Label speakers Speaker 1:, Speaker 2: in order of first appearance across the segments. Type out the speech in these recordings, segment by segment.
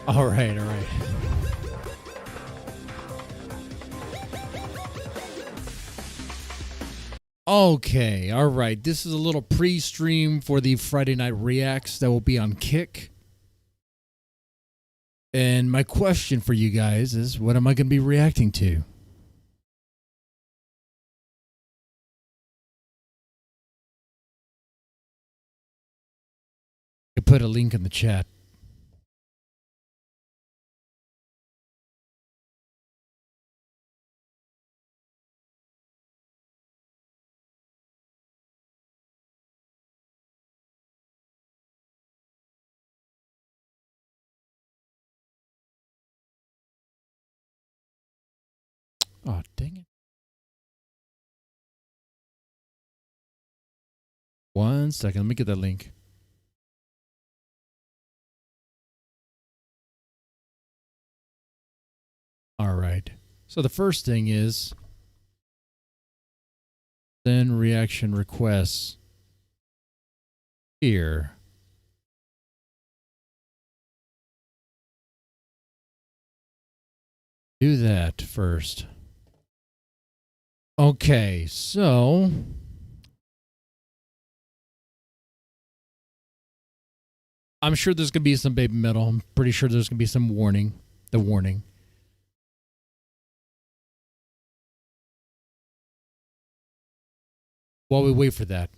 Speaker 1: All right, all right. Okay, all right. This is a little pre-stream for the Friday Night Reacts that will be on Kick. And my question for you guys is, what am I going to be reacting to? I put a link in the chat. Oh, dang it. One second. Let me get that link. All right. So the first thing is send reaction requests here. Do that first. Okay, so I'm sure there's going to be some baby metal. I'm pretty sure there's going to be some warning. The warning. While we wait for that,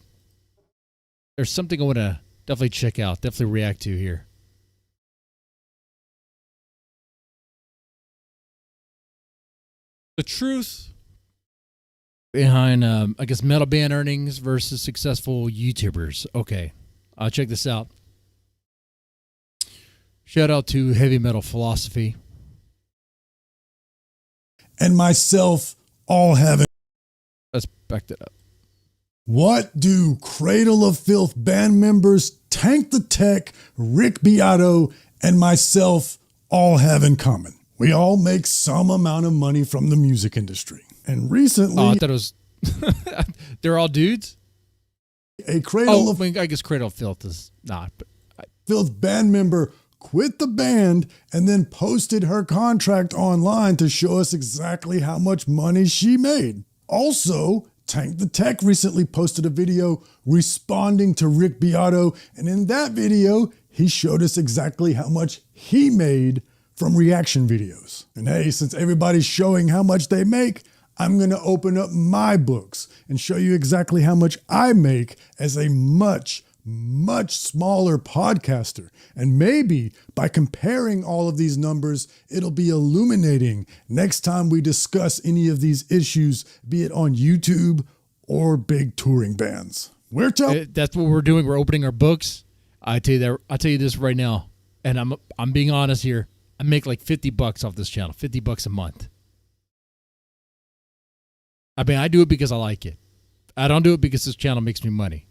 Speaker 1: there's something I want to definitely check out, definitely react to here. The truth behind, I guess, metal band earnings versus successful YouTubers. Okay, check this out. Shout out to Heavy Metal Philosophy.
Speaker 2: And myself all have it.
Speaker 1: Let's back that up.
Speaker 2: What do Cradle of Filth band members Tank the Tech, Rick Beato, and myself all have in common? We all make some amount of money from the music industry. And recently...
Speaker 1: Oh, I thought it was... They're all dudes?
Speaker 2: A Cradle of...
Speaker 1: I guess Cradle of Filth is not. But
Speaker 2: Filth band member quit the band and then posted her contract online to show us exactly how much money she made. Also, Tank the Tech recently posted a video responding to Rick Beato, and in that video, he showed us exactly how much he made from reaction videos. And hey, since everybody's showing how much they make, I'm gonna open up my books and show you exactly how much I make as a much smaller podcaster. And maybe by comparing all of these numbers, it'll be illuminating next time we discuss any of these issues, be it on YouTube or big touring bands.
Speaker 1: That's what we're doing. We're opening our books. I tell you this right now, and I'm being honest here. I make like $50 off this channel, $50 a month. I mean, I do it because I like it. I don't do it because this channel makes me money.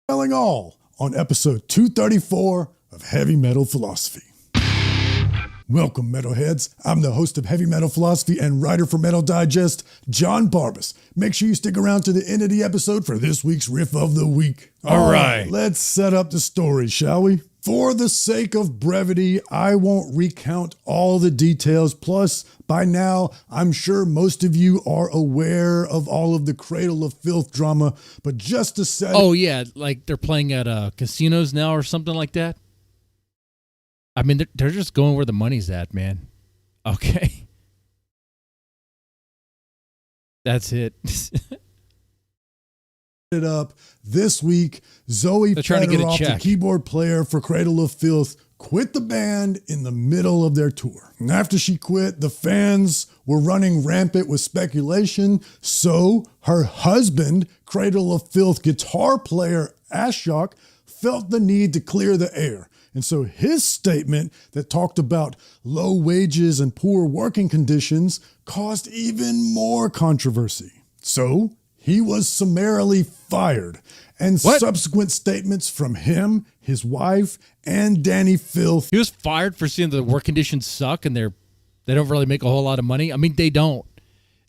Speaker 2: Telling all on episode 234 of Heavy Metal Philosophy. Welcome, metalheads. I'm the host of Heavy Metal Philosophy and writer for Metal Digest, John Barbas. Make sure you stick around to the end of the episode for this week's Riff of the Week.
Speaker 1: All right.
Speaker 2: Let's set up the story, shall we? For the sake of brevity, I won't recount all the details. Plus, by now, I'm sure most of you are aware of all of the Cradle of Filth drama, but just to set...
Speaker 1: Oh, yeah, like they're playing at casinos now or something like that? I mean, they're just going where the money's at, man. Okay. That's it.
Speaker 2: It up this week, Zoe Fedorov, the keyboard player for Cradle of Filth, quit the band in the middle of their tour. And after she quit, the fans were running rampant with speculation, so her husband, Cradle of Filth guitar player Ashok, felt the need to clear the air. And so his statement that talked about low wages and poor working conditions caused even more controversy. So he was summarily fired, and subsequent statements from him, his wife, and Danny Filth.
Speaker 1: He was fired for seeing the work conditions suck and they don't really make a whole lot of money. I mean, they don't.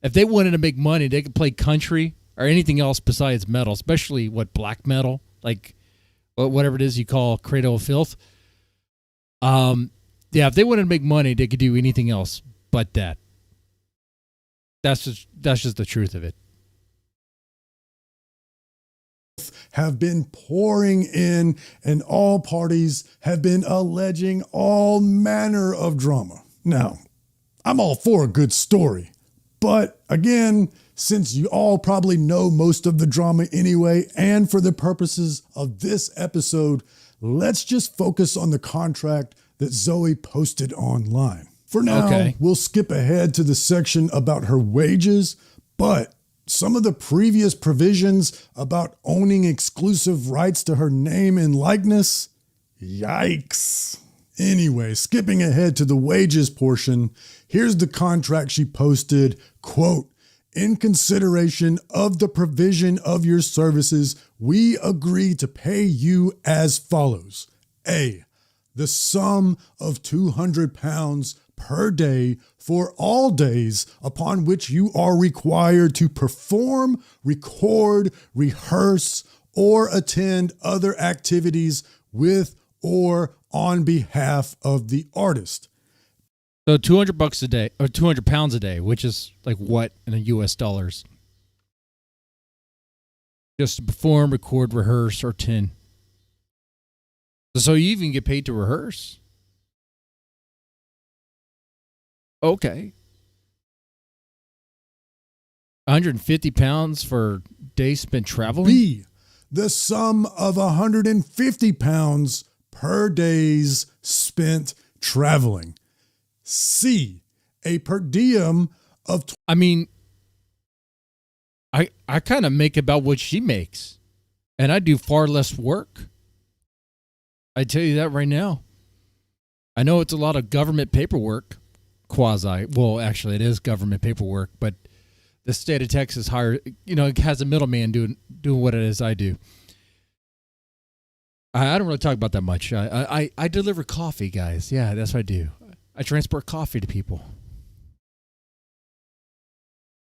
Speaker 1: If they wanted to make money, they could play country or anything else besides metal, especially black metal. Like whatever it is you call cradle of filth. Yeah, if they wanted to make money, they could do anything else but that. That's just the truth of it.
Speaker 2: Have been pouring in, and all parties have been alleging all manner of drama. Now, I'm all for a good story, but again, since you all probably know most of the drama anyway, and for the purposes of this episode, let's just focus on the contract that Zoe posted online. For now, We'll skip ahead to the section about her wages, but some of the previous provisions about owning exclusive rights to her name and likeness, yikes. Anyway, skipping ahead to the wages portion, here's the contract she posted, quote, "In consideration of the provision of your services, we agree to pay you as follows. A, the sum of £200 per day for all days upon which you are required to perform, record, rehearse, or attend other activities with or on behalf of the artist."
Speaker 1: So $200 a day, or £200 a day, which is like what in US dollars? Just to perform, record, rehearse, or attend. So you even get paid to rehearse? Okay. £150 for days spent traveling?
Speaker 2: B, the sum of £150 per days spent traveling. C, a per diem of...
Speaker 1: I kind of make about what she makes, and I do far less work. I tell you that right now. I know it's a lot of government paperwork. Quasi. Well, actually, it is government paperwork, but the state of Texas it has a middleman doing what it is I do. I don't really talk about that much. I deliver coffee, guys. Yeah, that's what I do. I transport coffee to people.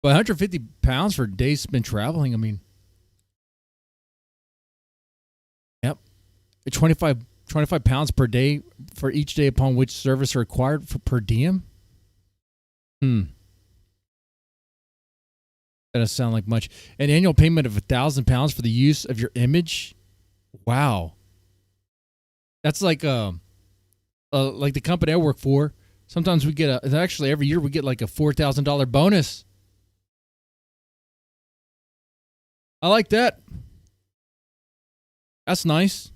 Speaker 1: But £150 for days spent traveling, yep. 25 pounds per day for each day upon which service are required for per diem? That doesn't sound like much. An annual payment of £1,000 for the use of your image? Wow. That's like the company I work for. Sometimes we get actually every year we get like a $4,000 bonus. I like that. That's nice.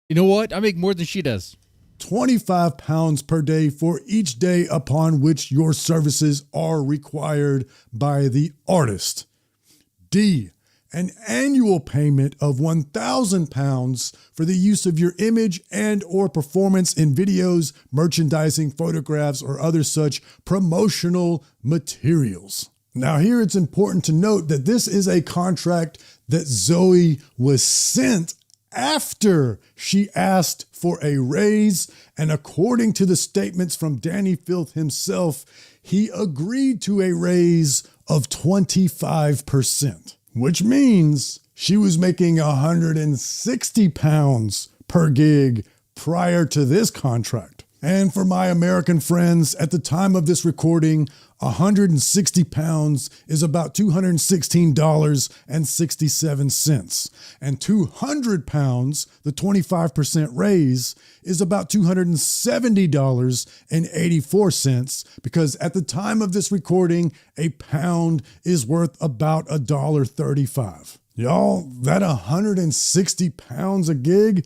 Speaker 1: You know what? I make more than she does.
Speaker 2: £25 per day for each day upon which your services are required by the artist. D, an annual payment of £1,000 for the use of your image and or performance in videos, merchandising, photographs, or other such promotional materials. Now here it's important to note that this is a contract that Zoe was sent after she asked for a raise, and according to the statements from Danny Filth himself, he agreed to a raise of 25%, which means she was making £160 per gig prior to this contract. And for my American friends, at the time of this recording, £160 is about $216.67. And £200, the 25% raise, is about $270.84, because at the time of this recording, a pound is worth about $1.35. Y'all, that 160 pounds a gig,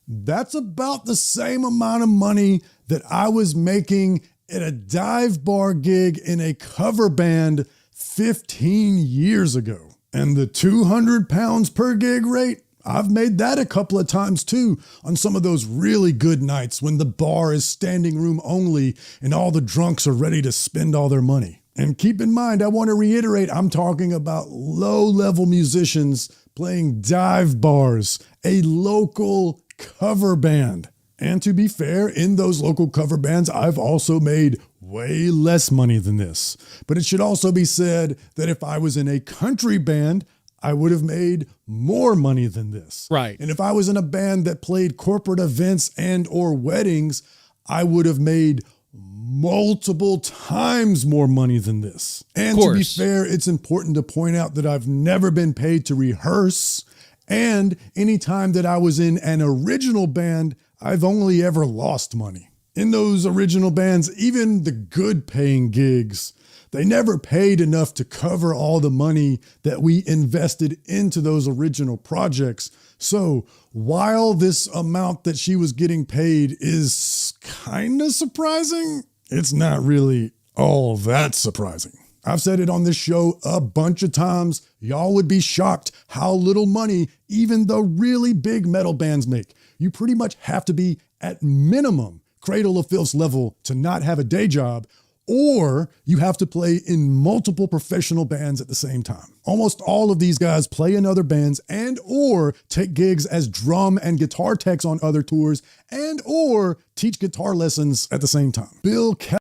Speaker 2: that's about the same amount of money that I was making at a dive bar gig in a cover band 15 years ago. And the 200 pounds per gig rate, I've made that a couple of times too, on some of those really good nights when the bar is standing room only and all the drunks are ready to spend all their money. And keep in mind, I want to reiterate, I'm talking about low-level musicians playing dive bars, a local cover band. And to be fair, in those local cover bands, I've also made way less money than this. But it should also be said that if I was in a country band, I would have made more money than this.
Speaker 1: Right.
Speaker 2: And if I was in a band that played corporate events and or weddings, I would have made multiple times more money than this. And to be fair, it's important to point out that I've never been paid to rehearse. And anytime that I was in an original band, I've only ever lost money. In those original bands, even the good paying gigs, they never paid enough to cover all the money that we invested into those original projects. So while this amount that she was getting paid is kind of surprising, it's not really all that surprising. I've said it on this show a bunch of times. Y'all would be shocked how little money even the really big metal bands make. You pretty much have to be at minimum Cradle of Filth's level to not have a day job, or you have to play in multiple professional bands at the same time. Almost all of these guys play in other bands and or take gigs as drum and guitar techs on other tours and or teach guitar lessons at the same time.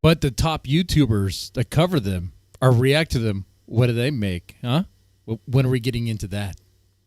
Speaker 1: But the top YouTubers that cover them or react to them, what do they make, huh? When are we getting into that?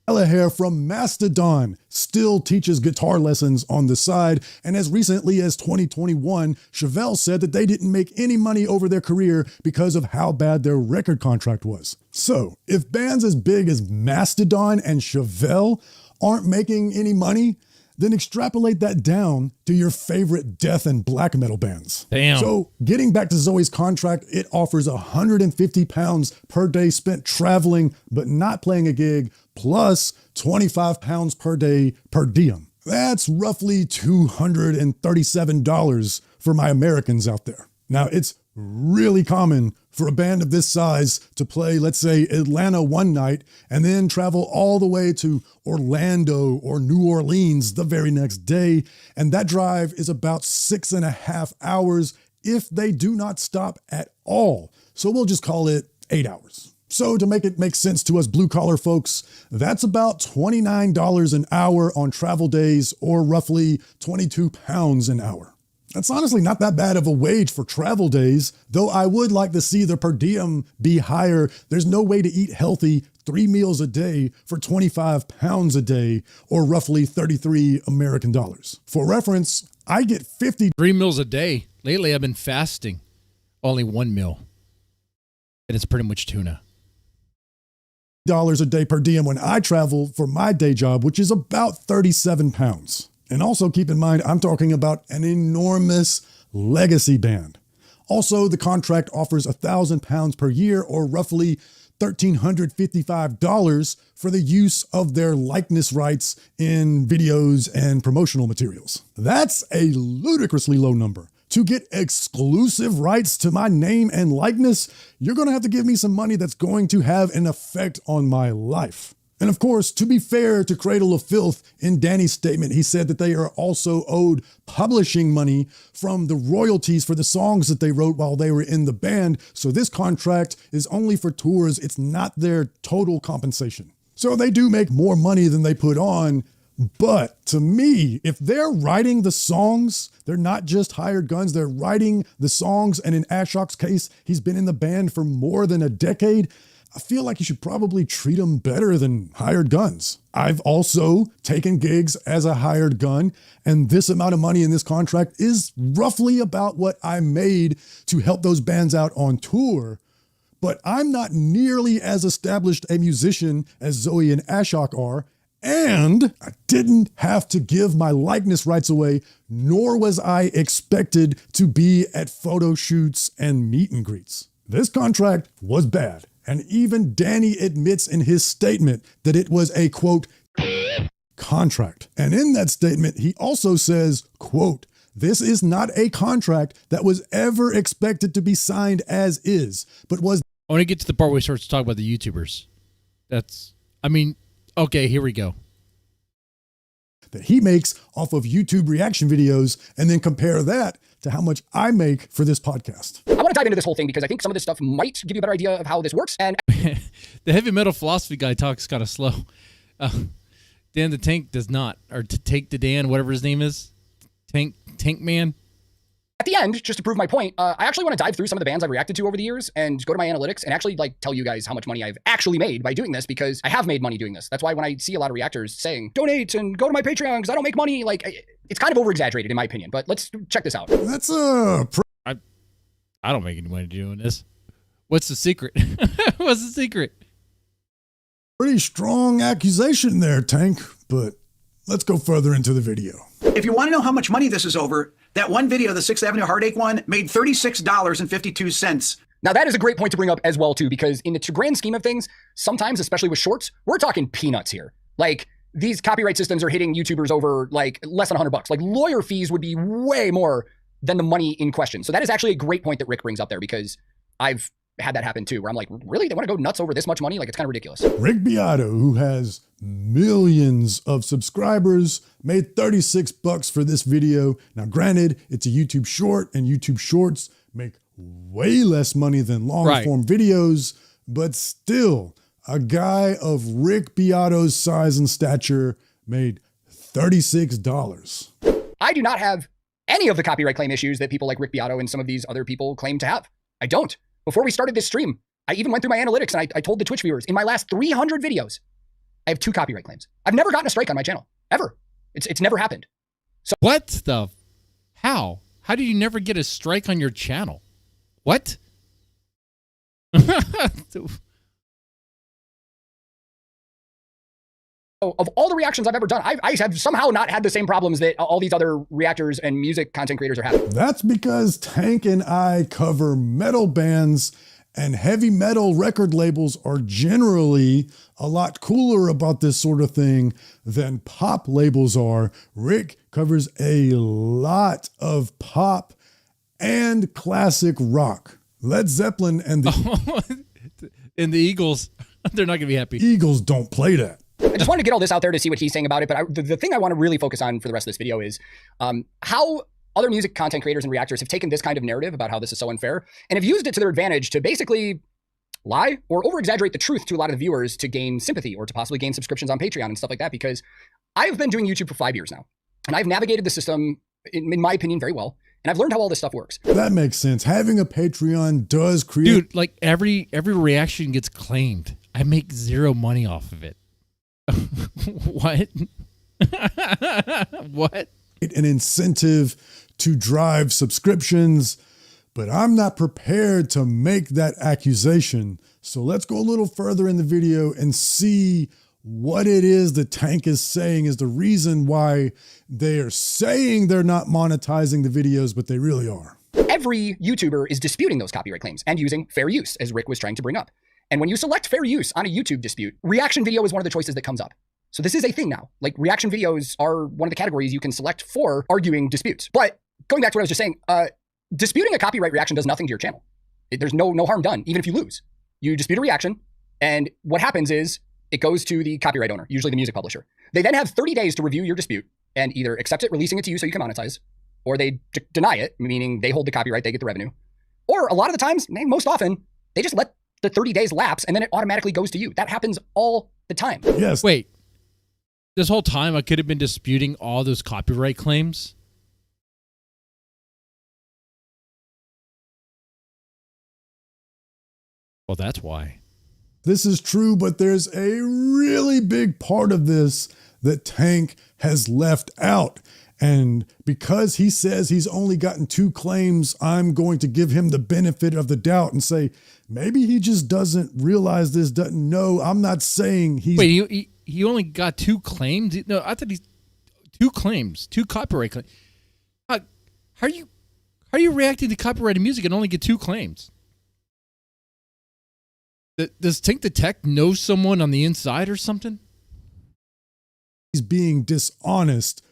Speaker 2: Hair from Mastodon still teaches guitar lessons on the side, and as recently as 2021, Chevelle said that they didn't make any money over their career because of how bad their record contract was. So, if bands as big as Mastodon and Chevelle aren't making any money, then extrapolate that down to your favorite death and black metal bands.
Speaker 1: Damn.
Speaker 2: So getting back to Zoe's contract, it offers 150 pounds per day spent traveling but not playing a gig, plus 25 pounds per day per diem. That's roughly $237 for my Americans out there. Now, it's really common for a band of this size to play, let's say, Atlanta one night and then travel all the way to Orlando or New Orleans the very next day. And that drive is about 6.5 hours if they do not stop at all. So we'll just call it 8 hours. So to make it make sense to us blue collar folks, that's about $29 an hour on travel days, or roughly 22 pounds an hour. That's honestly not that bad of a wage for travel days, though I would like to see the per diem be higher. There's no way to eat healthy 3 meals a day for 25 pounds a day, or roughly 33 American dollars. For reference, I get 3
Speaker 1: meals a day. Lately, I've been fasting. Only 1 meal. And it's pretty much tuna.
Speaker 2: $30 a day per diem when I travel for my day job, which is about 37 pounds. And also keep in mind, I'm talking about an enormous legacy band. Also, the contract offers 1,000 pounds per year, or roughly $1,355 for the use of their likeness rights in videos and promotional materials. That's a ludicrously low number. To get exclusive rights to my name and likeness, you're going to have to give me some money that's going to have an effect on my life. And of course, to be fair to Cradle of Filth, in Danny's statement, he said that they are also owed publishing money from the royalties for the songs that they wrote while they were in the band. So this contract is only for tours. It's not their total compensation. So they do make more money than they put on. But to me, if they're writing the songs, they're not just hired guns, they're writing the songs. And in Ashok's case, he's been in the band for more than a decade. I feel like you should probably treat them better than hired guns. I've also taken gigs as a hired gun, and this amount of money in this contract is roughly about what I made to help those bands out on tour. But I'm not nearly as established a musician as Zoe and Ashok are, and I didn't have to give my likeness rights away, nor was I expected to be at photo shoots and meet and greets. This contract was bad. And even Danny admits in his statement that it was a, quote, contract. And in that statement, he also says, quote, this is not a contract that was ever expected to be signed as is, but was...
Speaker 1: I want to get to the part where we start to talk about the YouTubers. Okay, here we go.
Speaker 2: That he makes off of YouTube reaction videos, and then compare that to how much I make for this podcast.
Speaker 3: I want to dive into this whole thing because I think some of this stuff might give you a better idea of how this works. And
Speaker 1: the heavy metal philosophy guy talks kind of slow. Dan the Tank does not, or to Take the Dan, whatever his name is, Tank Man.
Speaker 3: At the end, just to prove my point, I actually want to dive through some of the bands I've reacted to over the years and go to my analytics and actually like tell you guys how much money I've actually made by doing this, because I have made money doing this. That's why when I see a lot of reactors saying donate and go to my Patreon because I don't make money, like it's kind of over exaggerated in my opinion. But let's check this out.
Speaker 2: That's
Speaker 1: I don't make any money doing this. What's the secret? What's the secret?
Speaker 2: pretty strong accusation there, Tank, but let's go further into the video.
Speaker 4: If you want to know how much money this is over, that one video, the 6th Avenue Heartache one, made $36.52.
Speaker 3: Now, that is a great point to bring up as well, too, because in the grand scheme of things, sometimes, especially with shorts, we're talking peanuts here. Like, these copyright systems are hitting YouTubers over, like, less than $100. Like, lawyer fees would be way more than the money in question. So that is actually a great point that Rick brings up there, because I've had that happen, too, where I'm like, really? They want to go nuts over this much money? Like, it's kind of ridiculous.
Speaker 2: Rick Beato, who has millions of subscribers, made $36 for this video. Now, granted, it's a YouTube short, and YouTube shorts make way less money than long form videos, but still, a guy of Rick Beato's size and stature made $36.
Speaker 3: I do not have any of the copyright claim issues that people like Rick Beato and some of these other people claim to have. I don't. Before we started this stream, I even went through my analytics and I told the Twitch viewers, in my last 300 videos, I have 2 copyright claims. I've never gotten a strike on my channel, ever. It's never happened. So
Speaker 1: what the? How? How did you never get a strike on your channel? What?
Speaker 3: of all the reactions I've ever done, I have somehow not had the same problems that all these other reactors and music content creators are having.
Speaker 2: That's because Tank and I cover metal bands, and heavy metal record labels are generally a lot cooler about this sort of thing than pop labels are. Rick covers a lot of pop and classic rock. Led Zeppelin and the
Speaker 1: Eagles, they're not gonna be happy.
Speaker 2: Eagles don't play that.
Speaker 3: I just wanted to get all this out there to see what he's saying about it, but the thing I want to really focus on for the rest of this video is how other music content creators and reactors have taken this kind of narrative about how this is so unfair and have used it to their advantage to basically lie or over-exaggerate the truth to a lot of the viewers to gain sympathy or to possibly gain subscriptions on Patreon and stuff like that, because I've been doing YouTube for 5 years now, and I've navigated the system, in my opinion, very well, and I've learned how all this stuff works.
Speaker 2: That makes sense. Having a Patreon does create...
Speaker 1: Dude, like every reaction gets claimed. I make zero money off of it. What? What?
Speaker 2: An incentive to drive subscriptions, but I'm not prepared to make that accusation. So let's go a little further in the video and see what it is the Tank is saying is the reason why they are saying they're not monetizing the videos, but they really are.
Speaker 3: Every YouTuber is disputing those copyright claims and using fair use, as Rick was trying to bring up. And when you select fair use on a YouTube dispute, reaction video is one of the choices that comes up. So this is a thing now. Like, reaction videos are one of the categories you can select for arguing disputes. But going back to what I was just saying, disputing a copyright reaction does nothing to your channel. There's no harm done, even if you lose. You dispute a reaction, and what happens is it goes to the copyright owner, usually the music publisher. They then have 30 days to review your dispute and either accept it, releasing it to you so you can monetize, or they deny it, meaning they hold the copyright, they get the revenue. Or a lot of the times, most often, they just let the 30 days lapse and then it automatically goes to you. That happens all the time.
Speaker 2: Yes.
Speaker 1: Wait. This whole time I could have been disputing all those copyright claims? Well, that's why.
Speaker 2: This is true, but there's a really big part of this that Tank has left out. And because he says he's only gotten 2 claims, I'm going to give him the benefit of the doubt and say, maybe he just doesn't realize this, doesn't know. I'm not saying he's...
Speaker 1: Wait, he only got 2 claims? No, I thought he's 2 claims, 2 copyright claims. How are you reacting to copyrighted music and only get 2 claims? Does Tank the Tech know someone on the inside or something?
Speaker 2: He's being dishonest.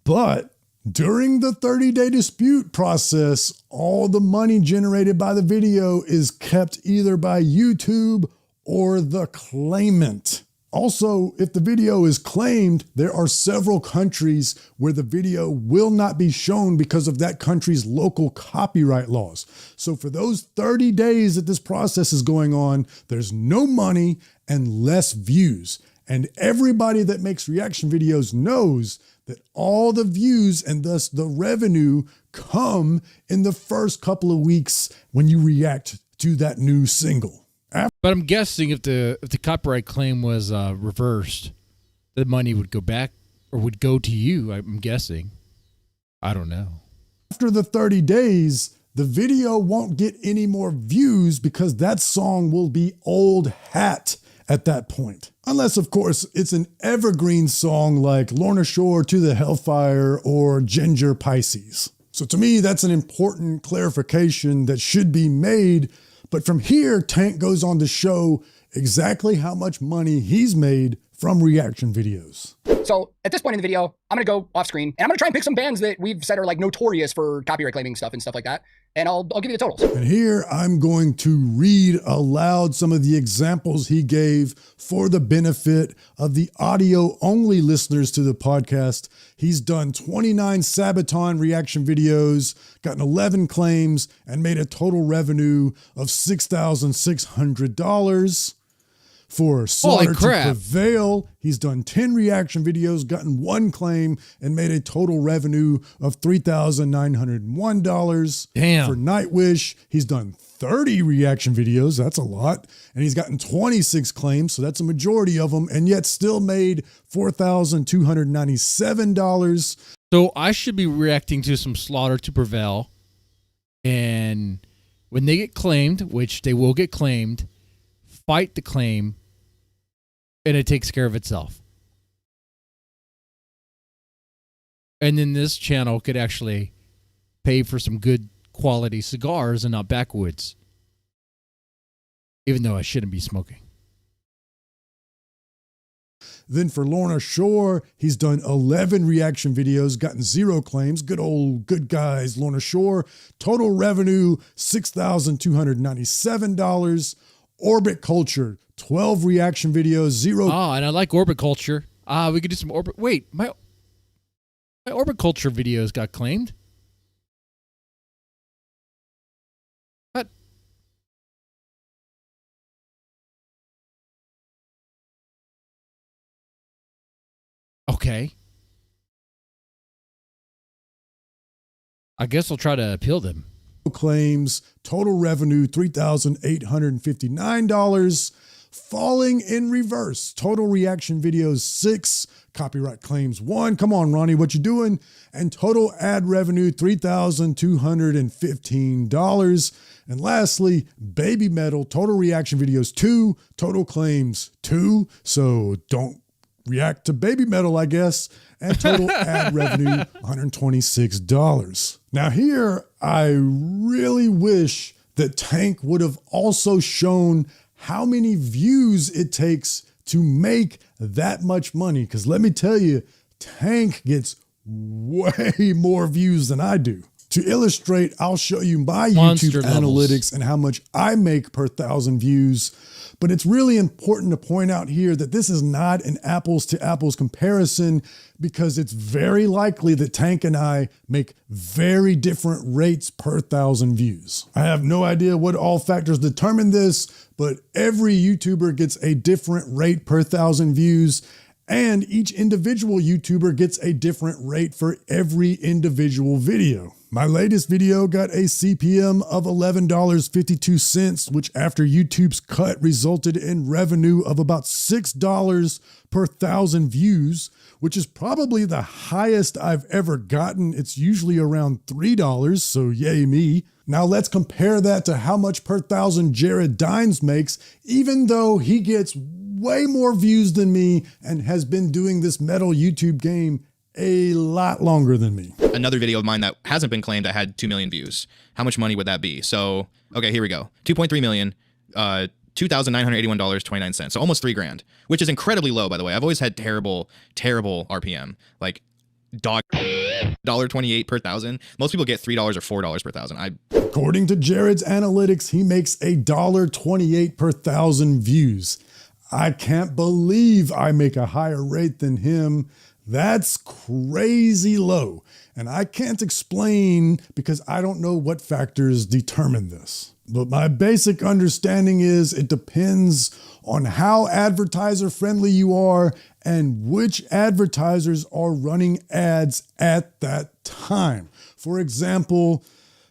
Speaker 2: But during the 30-day dispute process, all the money generated by the video is kept either by YouTube or the claimant. Also, if the video is claimed, there are several countries where the video will not be shown because of that country's local copyright laws. So for those 30 days that this process is going on, there's no money and less views. And everybody that makes reaction videos knows that all the views and thus the revenue come in the first couple of weeks when you react to that new single.
Speaker 1: But I'm guessing if the copyright claim was reversed, the money would go back or would go to you, I'm guessing. I don't know.
Speaker 2: After the 30 days, the video won't get any more views because that song will be old hat at that point. Unless, of course, it's an evergreen song like Lorna Shore, To the Hellfire, or Ginger Pisces. So to me, that's an important clarification that should be made. But from here, Tank goes on to show exactly how much money he's made from reaction videos.
Speaker 3: So at this point in the video, I'm going to go off screen and I'm going to try and pick some bands that we've said are like notorious for copyright claiming stuff and stuff like that. And I'll give you the totals.
Speaker 2: And here I'm going to read aloud some of the examples he gave for the benefit of the audio only listeners to the podcast. He's done 29 Sabaton reaction videos, gotten 11 claims, and made a total revenue of $6,600. For Slaughter to Prevail, he's done 10 reaction videos, gotten 1 claim, and made a total revenue of $3,901.
Speaker 1: Damn.
Speaker 2: For Nightwish, he's done 30 reaction videos. That's a lot. And he's gotten 26 claims, so that's a majority of them, and yet still made $4,297.
Speaker 1: So I should be reacting to some Slaughter to Prevail, and when they get claimed, which they will get claimed, fight the claim, and it takes care of itself. And then this channel could actually pay for some good quality cigars and not backwoods. Even though I shouldn't be smoking.
Speaker 2: Then for Lorna Shore, he's done 11 reaction videos, gotten 0 claims. Good old good guys, Lorna Shore. Total revenue, $6,297. Orbit Culture, 12 reaction videos, 0.
Speaker 1: Oh, and I like Orbit Culture. We could do some Orbit. Wait, my Orbit Culture videos got claimed. What? Okay. I guess I'll try to appeal them.
Speaker 2: Claims, total revenue $3,859. Falling in Reverse, total reaction videos 6, copyright claims 1. Come on, Ronnie, what you doing? And total ad revenue $3,215. And lastly, Babymetal, total reaction videos 2, total claims 2. So don't react to Babymetal, I guess. And total ad revenue $126. Now here, I really wish that Tank would have also shown how many views it takes to make that much money. Because let me tell you, Tank gets way more views than I do. To illustrate, I'll show you my YouTube analytics and how much I make per 1,000 views. But it's really important to point out here that this is not an apples to apples comparison because it's very likely that Tank and I make very different rates per 1,000 views. I have no idea what all factors determine this, but every YouTuber gets a different rate per 1,000 views, and each individual YouTuber gets a different rate for every individual video. My latest video got a CPM of $11.52, which after YouTube's cut resulted in revenue of about $6 per 1,000 views, which is probably the highest I've ever gotten. It's usually around $3, so yay me. Now let's compare that to how much per 1,000 Jared Dines makes, even though he gets way more views than me and has been doing this metal YouTube game a lot longer than me.
Speaker 5: Another video of mine that hasn't been claimed that had 2 million views. How much money would that be? So, okay, here we go. 2.3 million, $2,981.29. So almost $3,000, which is incredibly low, by the way. I've always had terrible RPM, like $1.28 per 1,000. Most people get $3 or $4 per 1,000.
Speaker 2: According to Jared's analytics, he makes $1.28 per 1,000 views. I can't believe I make a higher rate than him. That's crazy low. And I can't explain because I don't know what factors determine this. But my basic understanding is it depends on how advertiser friendly you are and which advertisers are running ads at that time. For example,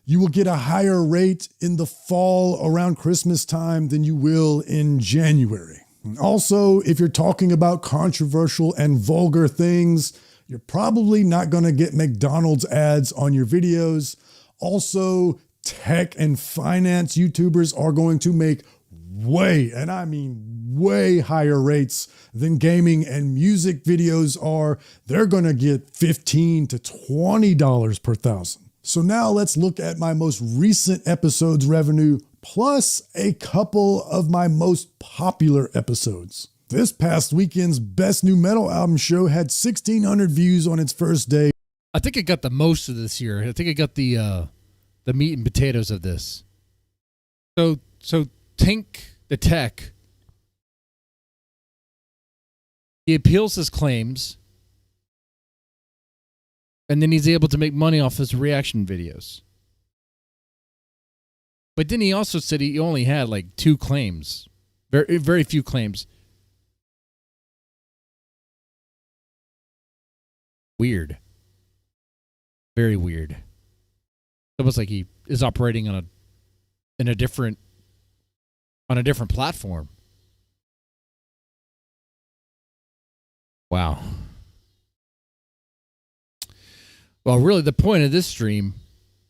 Speaker 2: you will get a higher rate in the fall around Christmas time than you will in January. Also, if you're talking about controversial and vulgar things, you're probably not going to get McDonald's ads on your videos. Also, tech and finance YouTubers are going to make way, and I mean way higher rates than gaming and music videos are. They're going to get $15 to $20 per thousand. So now let's look at my most recent episode's revenue plus a couple of my most popular episodes. This past weekend's Best New Metal Album show had 1,600 views on its first day.
Speaker 1: I think it got the most of this year. I think it got the meat and potatoes of this. So Tank the Tech, he appeals his claims, and then he's able to make money off his reaction videos. But then he also said he only had like 2 claims. Very, very few claims. Weird. Very weird. It's almost like he is operating on a different platform. Wow. Well, really the point of this stream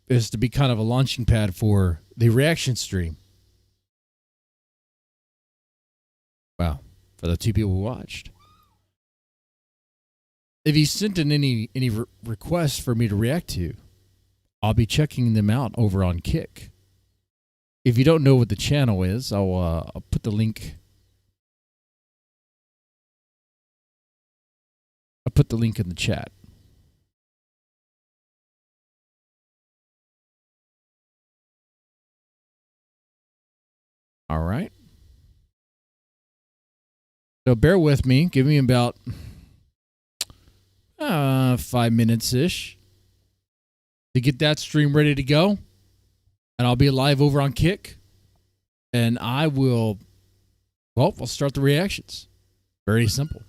Speaker 1: is to be kind of a launching pad for the reaction stream. Wow. For the 2 people who watched. If you sent in any requests for me to react to, I'll be checking them out over on Kick. If you don't know what the channel is, I'll put the link. I'll put the link in the chat. All right. So bear with me. Give me about 5 minutes-ish to get that stream ready to go. And I'll be live over on Kick. And I will, we'll start the reactions. Very simple.